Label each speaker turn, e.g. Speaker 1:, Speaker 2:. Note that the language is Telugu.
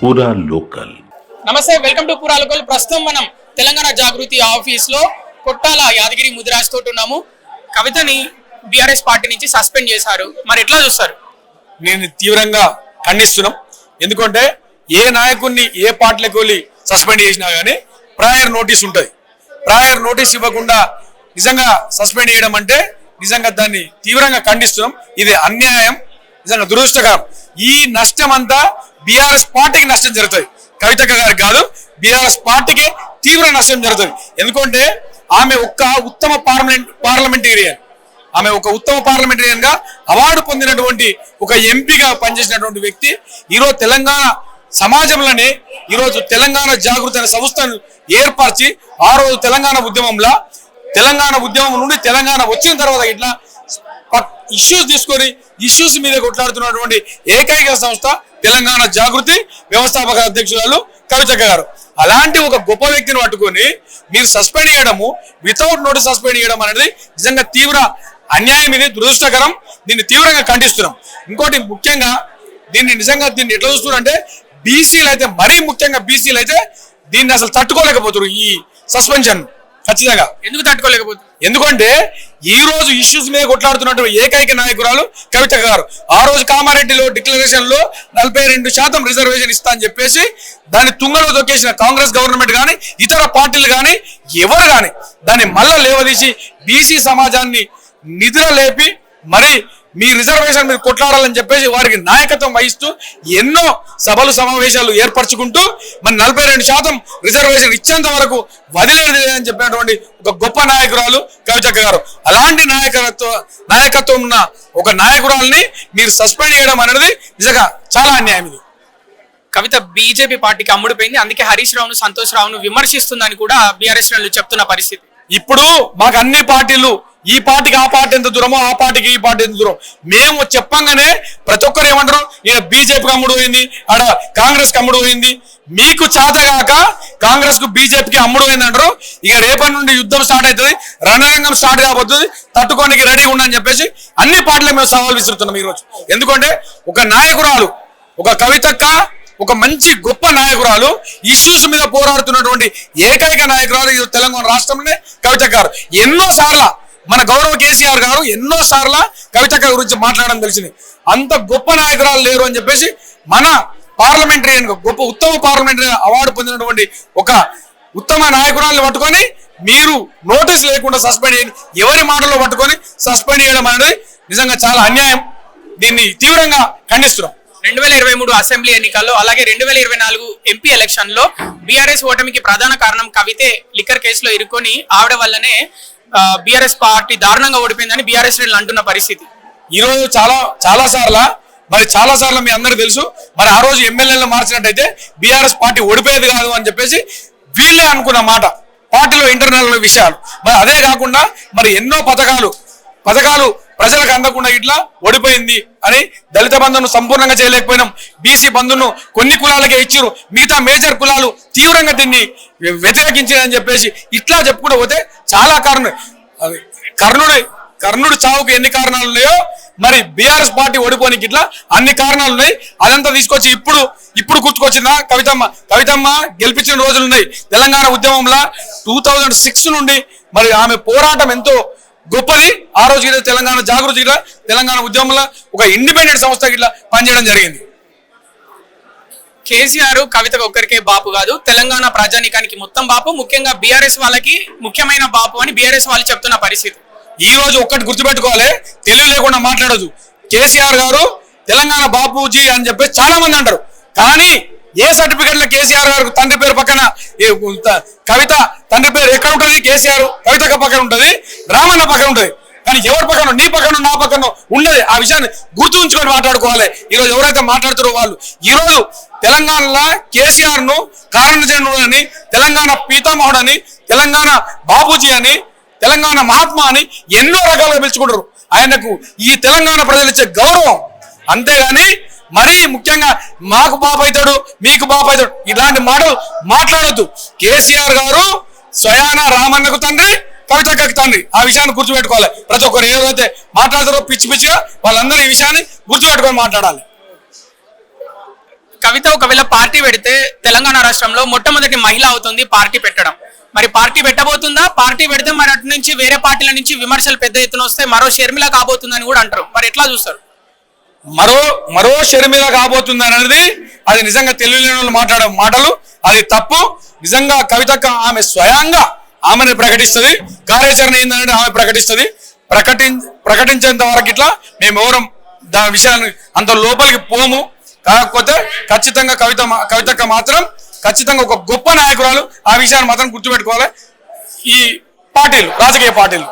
Speaker 1: పూరా లోకల్.
Speaker 2: నమస్తే, వెల్కమ్ టు పూరా లోకల్. ప్రస్తుతం మనం తెలంగాణ జాగృతి ఆఫీస్ లో కొట్టాల యాదగిరి ముదిరాజ్ తోటి ఉన్నాము. కవితని బీఆర్ఎస్ పార్టీ నుంచి సస్పెండ్ చేశారు. మరి ఎట్లా చూస్తారు?
Speaker 3: నేను తీవ్రంగా ఖండిస్తున్నాం. ఎందుకంటే ఏ నాయకుడిని ఏ పార్టీలకు వెళ్ళి సస్పెండ్ చేసినా గానీ ప్రయర్ నోటీస్ ఉంటుంది. ప్రయర్ నోటీస్ ఇవ్వకుండా నిజంగా సస్పెండ్ చేయడం అంటే నిజంగా దాన్ని తీవ్రంగా ఖండిస్తున్నాం. ఇది అన్యాయం, నిజంగా దురదృష్టకరం. ఈ నష్టం అంతా బీఆర్ఎస్ పార్టీకి నష్టం జరుగుతుంది, కవితక్క గారికి కాదు, బీఆర్ఎస్ పార్టీకి తీవ్ర నష్టం జరుగుతుంది. ఎందుకంటే ఆమె ఒక్క ఉత్తమ పార్లమెంటేరియన్, ఆమె ఒక ఉత్తమ పార్లమెంటేరియన్ గా అవార్డు పొందినటువంటి ఒక ఎంపీగా పనిచేసినటువంటి వ్యక్తి ఈరోజు తెలంగాణ సమాజంలోనే ఈరోజు తెలంగాణ జాగృతి అనే సంస్థను ఏర్పరిచి ఆ రోజు తెలంగాణ ఉద్యమం నుండి తెలంగాణ వచ్చిన తర్వాత ఇట్లా ఇష్యూస్ తీసుకొని ఇష్యూస్ మీద కొట్లాడుతున్నటువంటి ఏకైక సంస్థ తెలంగాణ జాగృతి వ్యవస్థాపక అధ్యక్షురాలు కవితక్క గారు. అలాంటి ఒక గొప్ప వ్యక్తిని పట్టుకొని మీరు సస్పెండ్ చేయడము, వితౌట్ నోటీస్ సస్పెండ్ చేయడం అనేది నిజంగా తీవ్ర అన్యాయం, ఇది దురదృష్టకరం. దీన్ని తీవ్రంగా ఖండిస్తున్నాం. ఇంకోటి ముఖ్యంగా దీన్ని ఎట్లా చూస్తున్నారు అంటే బీసీలు అయితే, మరీ ముఖ్యంగా బీసీలు అయితే దీన్ని అసలు తట్టుకోలేకపోతున్నారు ఈ సస్పెన్షన్. ఖచ్చితంగా ఎందుకు తట్టుకోలేకపోతున్నారు? ఎందుకంటే ఈ రోజు ఇష్యూస్ మీద కొట్లాడుతున్నటువంటి ఏకైక నాయకురాలు కవితక్క గారు. ఆ రోజు కామారెడ్డిలో డిక్లరేషన్ లో 42% రిజర్వేషన్ ఇస్తా అని చెప్పేసి దాన్ని తుంగలో తొక్కేసిన కాంగ్రెస్ గవర్నమెంట్ కానీ ఇతర పార్టీలు కానీ ఎవరు కానీ దాన్ని మళ్ళా లేవదీసి బీసీ సమాజాన్ని నిద్ర లేపి మరి మీ రిజర్వేషన్ మీద కొట్లాడాలని చెప్పేసి వారికి నాయకత్వం వహిస్తూ ఎన్నో సభలు సమావేశాలు ఏర్పరచుకుంటూ మరి 42% రిజర్వేషన్ ఇచ్చేంత వరకు వదిలేది అని చెప్పినటువంటి ఒక గొప్ప నాయకురాలు కవితక్క గారు. అలాంటి నాయకత్వం ఉన్న ఒక నాయకురాలని మీరు సస్పెండ్ చేయడం అనేది నిజంగా చాలా అన్యాయం. ఇది
Speaker 2: కవిత బీజేపీ పార్టీకి అమ్ముడిపోయింది, అందుకే హరీష్ రావును సంతోష్ రావును విమర్శిస్తుందని కూడా బీఆర్ఎస్ చెప్తున్న పరిస్థితి.
Speaker 3: ఇప్పుడు మాకు అన్ని పార్టీలు, ఈ పార్టీకి ఆ పార్టీ ఎంత దూరమో ఆ పార్టీకి ఈ పార్టీ ఎంత దూరం మేము చెప్పంగానే ప్రతి ఒక్కరు ఏమంటారు, ఈయన బీజేపీకి అమ్ముడు పోయింది, ఆడ కాంగ్రెస్ కి అమ్ముడు పోయింది, మీకు చేతగాక కాంగ్రెస్ కు బీజేపీకి అమ్ముడు పోయింది అంటారు. ఇక రేపటి నుండి యుద్ధం స్టార్ట్ అవుతుంది, రణరంగం స్టార్ట్ కాబోతుంది, తట్టుకోనికి రెడీగా ఉండని చెప్పేసి అన్ని పార్టీలు మేము సవాల్ విసురుతున్నాం ఈరోజు. ఎందుకంటే ఒక నాయకురాలు, ఒక కవితక్క ఒక మంచి గొప్ప నాయకురాలు, ఇష్యూస్ మీద పోరాడుతున్నటువంటి ఏకైక నాయకురాలు ఈ తెలంగాణ రాష్ట్రంలోనే కవితక్క గారు. ఎన్నోసార్లు మన గౌరవ కేసీఆర్ గారు ఎన్నోసార్లు కవితక్క గురించి మాట్లాడడం తెలిసింది. అంత గొప్ప నాయకురాలు లేరు అని చెప్పేసి మన పార్లమెంటరీయన్ గొప్ప ఉత్తమ పార్లమెంటరీ అవార్డు పొందినటువంటి ఒక ఉత్తమ నాయకురాలను పట్టుకొని మీరు నోటీస్ లేకుండా సస్పెండ్ చేయండి, ఎవరి మాటల్లో పట్టుకొని సస్పెండ్ చేయడం అనేది నిజంగా చాలా అన్యాయం. దీన్ని తీవ్రంగా ఖండిస్తున్నాం.
Speaker 2: 2023 అసెంబ్లీ ఎన్నికల్లో అలాగే 2024 ఎంపీ ఎలక్షన్ లో బీఆర్ఎస్ ఓటమికి ప్రధాన కారణం కవితే లిక్కర్ కేసులో ఇరుక్కొని ఆవిడ వల్లనే బీఆర్ఎస్ పార్టీ దారుణంగా ఓడిపోయిందని బీఆర్ఎస్ శ్రేణులు అంటున్న పరిస్థితి.
Speaker 3: ఈ రోజు చాలా సార్లు మీ అందరూ తెలుసు, మరి ఆ రోజు ఎమ్మెల్యేలను మార్చినట్టయితే బీఆర్ఎస్ పార్టీ ఓడిపోయేది కాదు అని చెప్పేసి వీళ్ళే అనుకున్న మాట, పార్టీలో ఇంటర్నల్ విషయాలు. మరి అదే కాకుండా మరి ఎన్నో పథకాలు ప్రజలకు అందకుండా ఇట్లా ఓడిపోయింది అని దళిత బంధును సంపూర్ణంగా చేయలేకపోయినాం, బీసీ బంధును కొన్ని కులాలకే ఇచ్చారు, మిగతా మేజర్ కులాలు తీవ్రంగా దీన్ని వ్యతిరేకించారని చెప్పేసి ఇట్లా చెప్పుకుంటూ పోతే చాలా కర్ణుడు చావుకు ఎన్ని కారణాలు ఉన్నాయో మరి బీఆర్ఎస్ పార్టీ ఓడిపోనికి ఇట్లా అన్ని కారణాలు ఉన్నాయి. అదంతా తీసుకొచ్చి ఇప్పుడు కూర్చుకొచ్చిన కవితమ్మ గెలిపించిన రోజులు ఉన్నాయి. తెలంగాణ ఉద్యమంలో 2006 నుండి మరి ఆమె పోరాటం ఎంతో గొప్పది. ఆ రోజు ఇట్లా తెలంగాణ జాగృతి ఇట్లా తెలంగాణ ఉద్యమంలో ఒక ఇండిపెండెంట్ సంస్థ ఇట్లా పనిచేయడం జరిగింది.
Speaker 2: కేసీఆర్ కవితకు ఒక్కరికే బాపు కాదు, తెలంగాణ ప్రజానీకానికి మొత్తం బాపు, ముఖ్యంగా బీఆర్ఎస్ వాళ్ళకి ముఖ్యమైన బాపు అని బీఆర్ఎస్ వాళ్ళు చెప్తున్న పరిస్థితి.
Speaker 3: ఈ రోజు ఒక్కటి గుర్తుపెట్టుకోవాలి, తెలివి లేకుండా మాట్లాడదు. కేసీఆర్ గారు తెలంగాణ బాపూజీ అని చెప్పేసి చాలా మంది అంటారు, కానీ ఏ సర్టిఫికెట్ లో కేసీఆర్ గారు తండ్రి పేరు పక్కన కవిత తండ్రి పేరు ఎక్కడ ఉంటుంది? కేసీఆర్ కవితక్క పక్కన ఉంటుంది, రామన్న పక్కన ఉంటుంది, కానీ ఎవరి పక్కన, నీ పక్కన నా పక్కన ఉండదు. ఆ విషయాన్ని గుర్తు ఉంచుకొని మాట్లాడుకోవాలి. ఈరోజు ఎవరైతే మాట్లాడుతారో వాళ్ళు ఈరోజు తెలంగాణలో కేసీఆర్ ను కారణజనుడు అని, తెలంగాణ పీతామహుడు అని, తెలంగాణ బాపూజీ అని, తెలంగాణ మహాత్మా అని ఎన్నో రకాలుగా పిలుచుకుంటారు. ఆయనకు ఈ తెలంగాణ ప్రజలు ఇచ్చే గౌరవం. అంతేగాని మరీ ముఖ్యంగా మాకు బాబు అవుతాడు, మీకు బాబు అవుతాడు ఇలాంటి మాటలు మాట్లాడొద్దు. కేసీఆర్ గారు స్వయాన రామన్నకు తండ్రి, కవితక్కకు తండ్రి. ఆ విషయాన్ని గుర్తుపెట్టుకోవాలి. ప్రతి ఒక్కరు ఏదైతే మాట్లాడతారో పిచ్చిగా వాళ్ళందరూ ఈ విషయాన్ని గుర్తుపెట్టుకొని మాట్లాడాలి.
Speaker 2: కవిత ఒకవేళ పార్టీ పెడితే తెలంగాణ రాష్ట్రంలో మొట్టమొదటి మహిళ అవుతుంది పార్టీ పెట్టడం. మరి పార్టీ పెట్టబోతుందా? పార్టీ పెడితే మరి అటు నుంచి వేరే పార్టీల నుంచి విమర్శలు పెద్ద ఎత్తున వస్తే మరో షర్మిల కాబోతుందని కూడా అంటారు. మరి ఎట్లా చూస్తారు?
Speaker 3: మరో షర్మిల కాబోతుంది అనేది అది నిజంగా తెలియలేని వాళ్ళు మాట్లాడే మాటలు, అది తప్పు. నిజంగా కవితక్క ఆమె స్వయంగా ఆమెను ప్రకటిస్తుంది, కార్యాచరణ ఏంటంటే ఆమె ప్రకటిస్తుంది. ప్రకటించేంత వరకు ఇట్లా మేము ఎవరం దాని విషయాన్ని అంత లోపలికి పోము. కాకపోతే ఖచ్చితంగా కవితక్క మాత్రం ఖచ్చితంగా ఒక గొప్ప నాయకురాలు. ఆ విషయాన్ని మాత్రం గుర్తుపెట్టుకోవాలి ఈ పార్టీలు, రాజకీయ పార్టీలు.